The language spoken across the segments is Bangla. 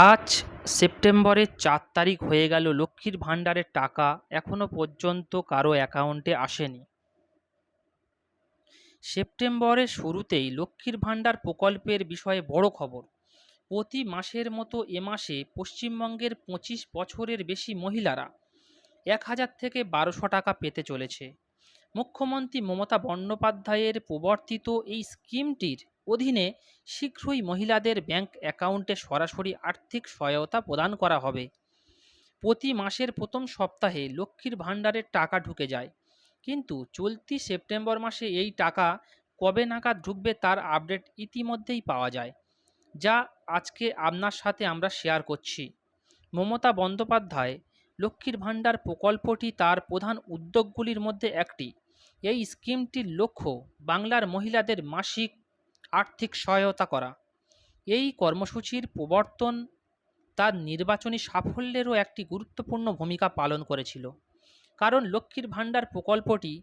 আজ সেপ্টেম্বরের ৪ তারিখ হয়ে গেল, লক্ষ্মীর ভাণ্ডারের টাকা এখনো পর্যন্ত কারো অ্যাকাউন্টে আসেনি। সেপ্টেম্বরের শুরুতেই লক্ষ্মীর ভাণ্ডার প্রকল্পের বিষয়ে বড় খবর। প্রতি মাসের মতো এ মাসে পশ্চিমবঙ্গের ২৫ বছরের বেশি মহিলারা ১,০০০ থেকে ১,২০০ টাকা পেতে চলেছে। মুখ্যমন্ত্রী মমতা বন্দ্যোপাধ্যায়ের প্রবর্তিত এই স্কিমটির অধীনে শীঘ্রই মহিলাদের ব্যাংক অ্যাকাউন্টে সরাসরি আর্থিক সহায়তা প্রদান করা হবে। প্রতি মাসের প্রথম সপ্তাহে লক্ষ্মীর ভাণ্ডারের টাকা ঢুকে যায়, কিন্তু চলতি সেপ্টেম্বর মাসে এই টাকা কবে নাগাদ ঢুকবে তার আপডেট ইতিমধ্যেই পাওয়া যায়, যা আজকে আপনার সাথে আমরা শেয়ার করছি। মমতা বন্দ্যোপাধ্যায় লক্ষ্মীর ভাণ্ডার প্রকল্পটি তার প্রধান উদ্যোগগুলির মধ্যে একটি। এই স্কিমটির লক্ষ্য বাংলার মহিলাদের মাসিক আর্থিক সহায়তা করা। এই কর্মসূচির প্রবর্তন তার নির্বাচনী সাফল্যেরও একটি গুরুত্বপূর্ণ ভূমিকা পালন করেছিল, কারণ লক্ষ্মীর ভাণ্ডার প্রকল্পটি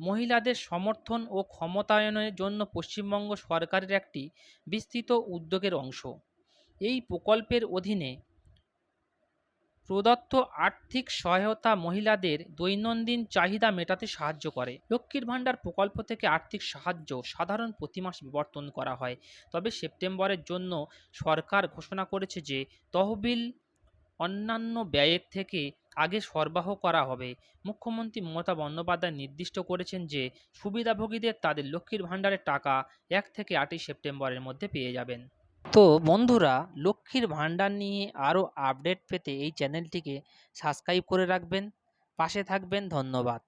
মহিলাদের সমর্থন ও ক্ষমতায়নের জন্য পশ্চিমবঙ্গ সরকারের একটি বিস্তৃত উদ্যোগের অংশ। এই প্রকল্পের অধীনে প্রদত্ত আর্থিক সহায়তা মহিলাদের দৈনন্দিন চাহিদা মেটাতে সাহায্য করে। লক্ষ্মীর ভাণ্ডার প্রকল্প থেকে আর্থিক সাহায্য সাধারণ প্রতি মাস বিবর্তন করা হয়, তবে সেপ্টেম্বরের জন্য সরকার ঘোষণা করেছে যে তহবিল অন্যান্য ব্যয়ের থেকে আগে সরবরাহ করা হবে। মুখ্যমন্ত্রী মমতা বন্দ্যোপাধ্যায় নির্দিষ্ট করেছেন যে সুবিধাভোগীদের তাদের লক্ষ্মীর ভাণ্ডারের টাকা ১ থেকে ৮ই সেপ্টেম্বরের মধ্যে পেয়ে যাবেন। তো বন্ধুরা, লক্ষ্মীর ভাণ্ডার নিয়ে আরও আপডেট পেতে এই চ্যানেলটিকে সাবস্ক্রাইব করে রাখবেন, পাশে থাকবেন। ধন্যবাদ।